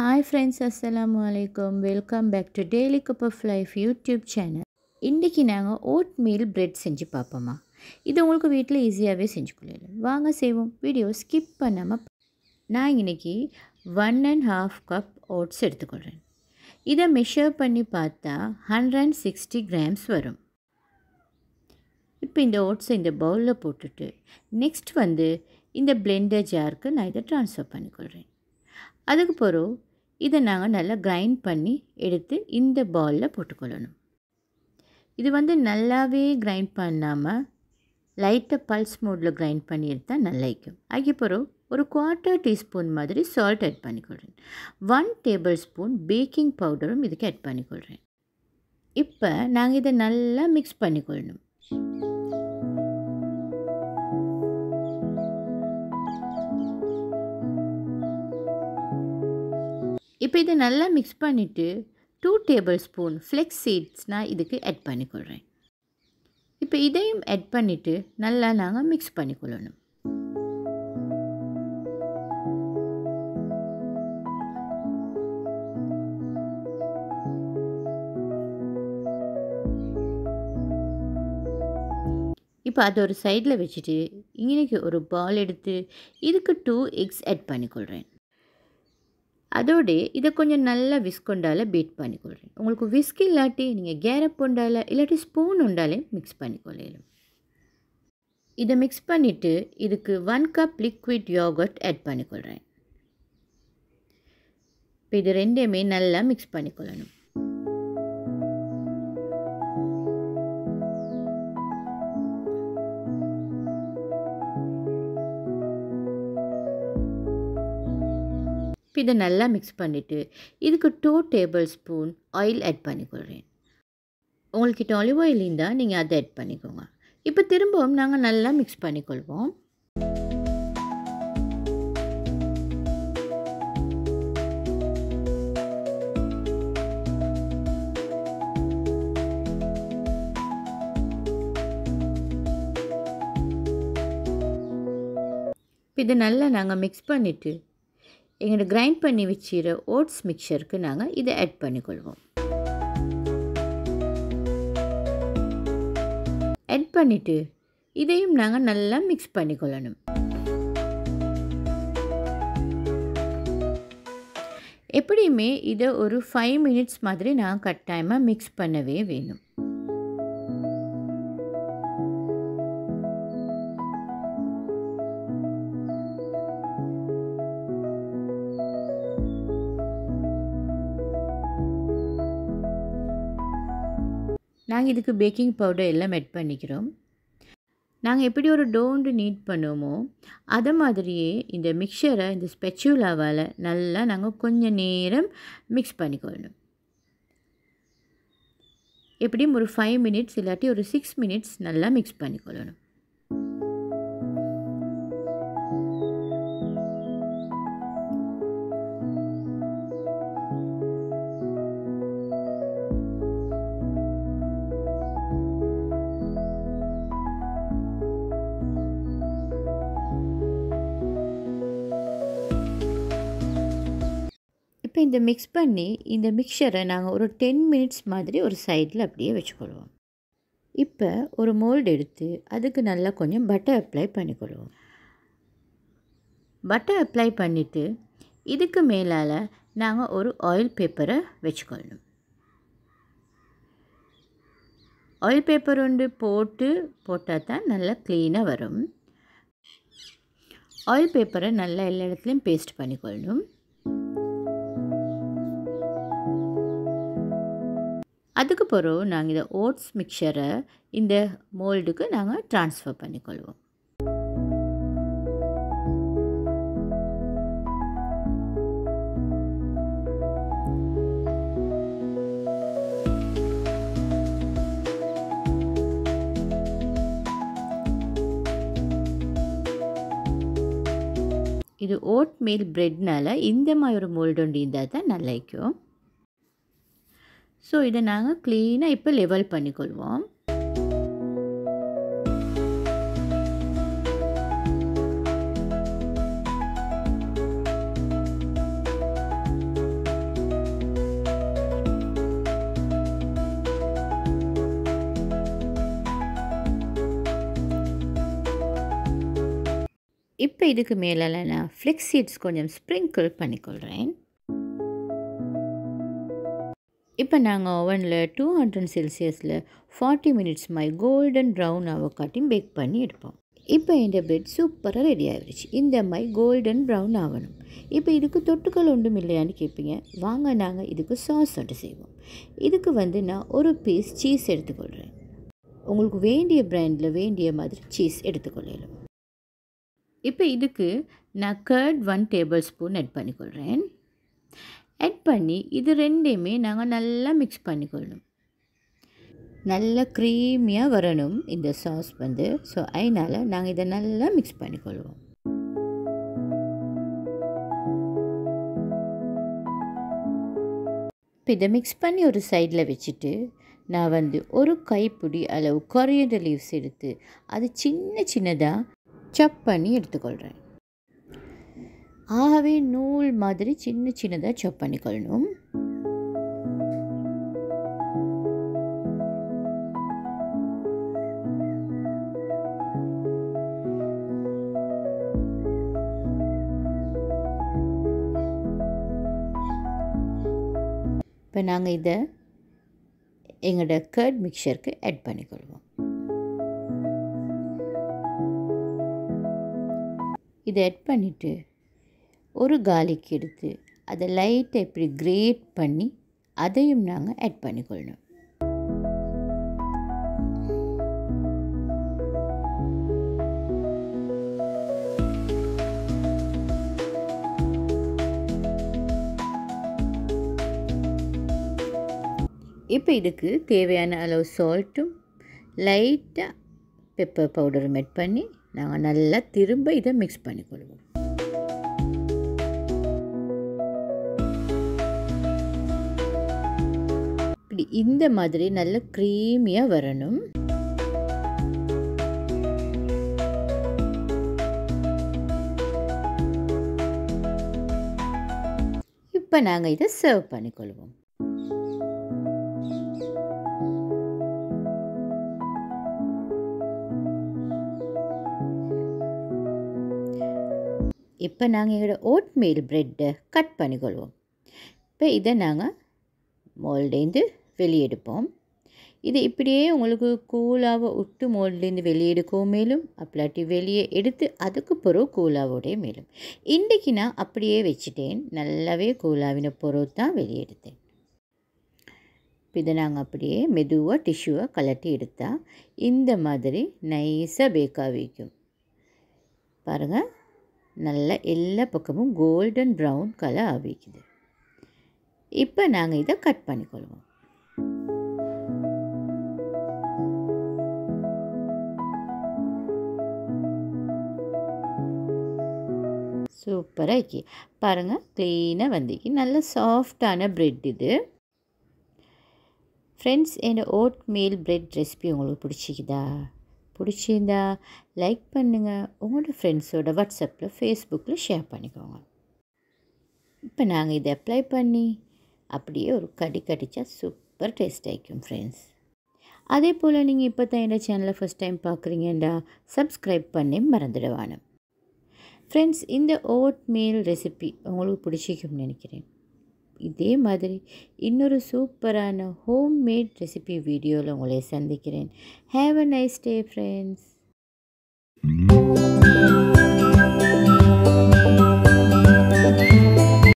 Hi friends, Assalamu alaikum. Welcome back to Daily Cup of Life YouTube channel. இன்றைக்கி நாங்கள் vote meal bread செஞ்சு பார்ப்போமா. இது உங்களுக்கு வீட்டில் ஈஸியாகவே செஞ்சு கொள்ளலாம். வாங்க செய்வோம். வீடியோ ஸ்கிப் பண்ணாமல். நான் இன்றைக்கி 1.5 கப் ஓட்ஸ் எடுத்துக்கொள்கிறேன். இதை மெஷர் பண்ணி பார்த்தா 160 கிராம்ஸ் வரும். இப்போ இந்த ஓட்ஸை இந்த பவுலில் போட்டுட்டு நெக்ஸ்ட் இந்த பிளெண்டர் ஜாருக்கு நான் இதை ட்ரான்ஸ்ஃபர் பண்ணிக்கொள்கிறேன். அதுக்கு பிறகு இதை நாங்கள் நல்லா கிரைண்ட் பண்ணி எடுத்து இந்த பவுலில் போட்டுக்கொள்ளணும். இது நல்லாவே கிரைண்ட் பண்ணாமல் லைட்டாக பல்ஸ் மோடில் கிரைண்ட் பண்ணி எடுத்தால் நல்லா இருக்கும். அதுக்கு பிறகு ஒரு 1/4 டீஸ்பூன் மாதிரி சால்ட் ஆட் பண்ணிக்கொள்கிறேன். 1 டேபிள் ஸ்பூன் பேக்கிங் பவுடரும் இதுக்கு ஆட் பண்ணிக்கொள்கிறேன். இப்போ நாங்கள் இதை நல்லா மிக்ஸ் பண்ணிக்கொள்ளணும். இப்போ இதை நல்லா மிக்ஸ் பண்ணிவிட்டு 2 டேபிள் ஸ்பூன் ஃப்ளெக்ஸ் சீட்ஸ் நான் இதுக்கு ஆட் பண்ணிக்கொள்கிறேன். இப்போ இதையும் ஆட் பண்ணிவிட்டு நல்லா நாங்கள் மிக்ஸ் பண்ணிக்கொள்ளணும். இப்போ அதை ஒரு சைடில் வச்சுட்டு இன்றைக்கி ஒரு பால் எடுத்து இதுக்கு 2 எக்ஸ் ஆட் பண்ணிக்கொள்கிறேன். அதோடு இதை கொஞ்சம் நல்லா விஸ்கொண்டால் பீட் பண்ணிக்கொள்கிறேன். உங்களுக்கு விஸ்க் இல்லாட்டி நீங்கள் கேரப் உண்டால இல்லாட்டி ஸ்பூன் உண்டாலே மிக்ஸ் பண்ணிக்கொள்ளலாம். இதை மிக்ஸ் பண்ணிவிட்டு இதுக்கு 1 கப் லிக்விட் யோகர்ட் ஆட் பண்ணிக்கொள்கிறேன். இப்போ இது ரெண்டையுமே நல்லா மிக்ஸ் பண்ணிக்கொள்ளணும். இதை நல்லா மிக்ஸ் பண்ணிவிட்டு இதுக்கு 2 டேபிள் ஸ்பூன் ஆயில் ஆட் பண்ணிக்கொள்கிறேன். உங்கள்கிட்ட ஆலிவ் ஆயில் இருந்தால் நீங்கள் அதை ஆட் பண்ணிக்கோங்க. இப்போ திரும்பவும் நாங்கள் நல்லா மிக்ஸ் பண்ணிக்கொள்வோம். இதை நல்லா நாங்கள் மிக்ஸ் பண்ணிவிட்டு எங்களோட கிரைண்ட் பண்ணி வச்சுக்கிற ஓட்ஸ் மிக்சருக்கு நாங்கள் இதை ஆட் பண்ணிக்கொள்வோம். ஆட் பண்ணிவிட்டு இதையும் நாங்கள் நல்லா மிக்ஸ் பண்ணிக்கொள்ளணும். எப்படியுமே இதை ஒரு 5 மினிட்ஸ் மாதிரி நான் கட்டாயமாக மிக்ஸ் பண்ணவே வேணும். நாங்கள் இதுக்கு பேக்கிங் பவுடர் எல்லாம் ஆட் பண்ணிக்கிறோம். நாங்கள் எப்படி ஒரு டோண்டு நீட் பண்ணுவோமோ அதை மாதிரியே இந்த மிக்சரை இந்த ஸ்பெச்சுலாவால் நல்லா நாங்கள் கொஞ்சம் நேரம் மிக்ஸ் பண்ணிக்கொள்ளணும். எப்படியும் ஒரு 5 மினிட்ஸ் இல்லாட்டி ஒரு 6 மினிட்ஸ் நல்லா மிக்ஸ் பண்ணிக்கொள்ளணும். இப்போ இந்த மிக்ஸ் பண்ணி இந்த மிக்சரை நாங்கள் ஒரு 10 மினிட்ஸ் மாதிரி ஒரு சைடில் அப்படியே வச்சுக்கொள்வோம். இப்போ ஒரு மோல்டு எடுத்து அதுக்கு நல்லா கொஞ்சம் பட்டர் அப்ளை பண்ணிக்கொள்வோம். பட்டர் அப்ளை பண்ணிவிட்டு இதுக்கு மேலால் நாங்கள் ஒரு ஆயில் பேப்பரை வச்சுக்கொள்ளணும். ஆயில் பேப்பர் போட்டால் தான் நல்லா க்ளீனாக வரும். ஆயில் பேப்பரை நல்லா எல்லா இடத்துலையும் பேஸ்ட் பண்ணிக்கொள்ளணும். அதுக்கு பிறகு நாங்கள் இதை ஓட்ஸ் மிக்சரை இந்த மோல்டுக்கு நாங்கள் ட்ரான்ஸ்ஃபர் பண்ணிக்கொள்வோம். இது ஓட் மீல் பிரெட்னால் இந்த மாதிரி ஒரு மோல்டு ஒன்று இருந்தால் தான் நல்லா இருக்கும். ஸோ இதை நாங்கள் க்ளீனாக இப்போ லெவல் பண்ணிக்கொள்வோம். இப்போ இதுக்கு மேலே நான் ஃப்ளெக்ஸ் சீட்ஸ் கொஞ்சம் ஸ்ப்ரிங்கிள் பண்ணிக்கொள்கிறேன். இப்போ நாங்கள் ஓவனில் 200 செல்சியஸில் 40 மினிட்ஸ் மாதிரி கோல்டன் ப்ரௌன் ஆவக்காட்டியும் பேக் பண்ணி எடுப்போம். இப்போ இந்த பிரெட் சூப்பராக ரெடி ஆகிடுச்சு. இந்த மாதிரி கோல்டன் ப்ரௌன் ஆகணும். இப்போ இதுக்கு தொட்டுக்கள் ஒன்றும் இல்லையான்னு கேட்பீங்க. வாங்க நாங்கள் இதுக்கு சாஸ் ஒன்று செய்வோம். இதுக்கு நான் ஒரு பீஸ் சீஸ் எடுத்துக்கொள்கிறேன். உங்களுக்கு வேண்டிய பிராண்டில் வேண்டிய மாதிரி சீஸ் எடுத்துக்கொள்ளலாம். இப்போ இதுக்கு நான் கர்ட் 1 டேபிள் ஸ்பூன் ஆட் பண்ணிக்கொள்கிறேன். ஆட் பண்ணி இது ரெண்டையுமே நாங்கள் நல்லா மிக்ஸ் பண்ணிக்கொள்ளணும். நல்லா க்ரீமியாக வரணும் இந்த சாஸ் ஸோ அதனால் நாங்கள் இதை நல்லா மிக்ஸ் பண்ணிக்கொள்வோம். இப்போ இதை மிக்ஸ் பண்ணி ஒரு சைடில் வச்சுட்டு நான் ஒரு கைப்பிடி அளவு கொரியண்டர் லீவ்ஸ் எடுத்து அது சின்ன சின்னதாக சாப் பண்ணி எடுத்துக்கொள்கிறேன். ஆகவே நூல் மாதிரி சின்ன சின்னதாக சாப் பண்ணிக்கொள்ளணும். இப்போ நாங்கள் இதை எங்களோட கர்ட் மிக்சருக்கு ஆட் பண்ணிக்கொள்வோம். இதை ஆட் பண்ணிவிட்டு ஒரு கார்லிக் எடுத்து அதை லைட்டாக இப்படி கிரேட் பண்ணி அதையும் நாங்கள் ஆட் பண்ணிக்கொள்ளணும். இப்போ இதுக்கு தேவையான அளவு சால்ட்டும் லைட்டாக பெப்பர் பவுடரும் ஆட் பண்ணி நாங்கள் நல்லா திரும்ப இதை மிக்ஸ் பண்ணிக்கொள்வோம். இப்படி இந்த மாதிரி நல்ல க்ரீமியாக வரணும். இப்போ நாங்கள் இதை சர்வ் பண்ணிக்கொள்வோம். இப்போ நாங்கள் எங்களோட ஓட் மீல் ப்ரெட்டை கட் பண்ணிக்கொள்வோம். இப்போ இதை நாங்கள் மோல்டேந்து வெளியெடுப்போம். இது இப்படியே உங்களுக்கு கூலாக விட்டு மோல்டேந்து வெளியெடுக்கவும் மேலும் அப்படி வெளியே எடுத்து அதுக்கு பிறகு கூலாவோடைய மேலும். இன்றைக்கு நான் அப்படியே வச்சுட்டேன். நல்லாவே கூலாவின பிறகு தான் வெளியெடுத்தேன். இப்போ இதை நாங்கள் அப்படியே மெதுவாக டிஷ்யூவை கலட்டி எடுத்தால் இந்த மாதிரி நைஸாக பேக்காக வைக்கும். பாருங்கள், நல்லா எல்லா பக்கமும் கோல்டன் ப்ரௌன் கலர் ஆகிக்குது. இப்போ நாங்கள் இதை கட் பண்ணிக்கொள்வோம். சூப்பராக இருக்கு பாருங்கள், க்ளீனாக வந்துக்கு நல்ல சாஃப்டான ப்ரெட் இது. ஃப்ரெண்ட்ஸ், என்னோட ஓட் மீல் ப்ரெட் ரெசிபி உங்களுக்கு பிடிச்சிருந்தா லைக் பண்ணுங்கள். உங்களோட ஃப்ரெண்ட்ஸோட வாட்ஸ்அப்பில் ஃபேஸ்புக்கில் ஷேர் பண்ணிக்கோங்க. இப்போ நாங்கள் இதை அப்ளை பண்ணி அப்படியே ஒரு கடிச்சா சூப்பர் டேஸ்ட் ஆகிக்கும் ஃப்ரெண்ட்ஸ். அதே போல் நீங்கள் இப்போ தான் என்னோட சேனலை ஃபஸ்ட் டைம் பார்க்குறீங்கண்டா சப்ஸ்கிரைப் பண்ணி மறந்துடுவானு. ஃப்ரெண்ட்ஸ், இந்த ஓட் மீல் ரெசிபி உங்களுக்கு பிடிச்சிக்கும்னு நினைக்கிறேன். இதே மாதிரி இன்னொரு சூப்பரான ஹோம்மேட் ரெசிபி வீடியோவில் உங்களை சந்திக்கிறேன். Have a nice day friends.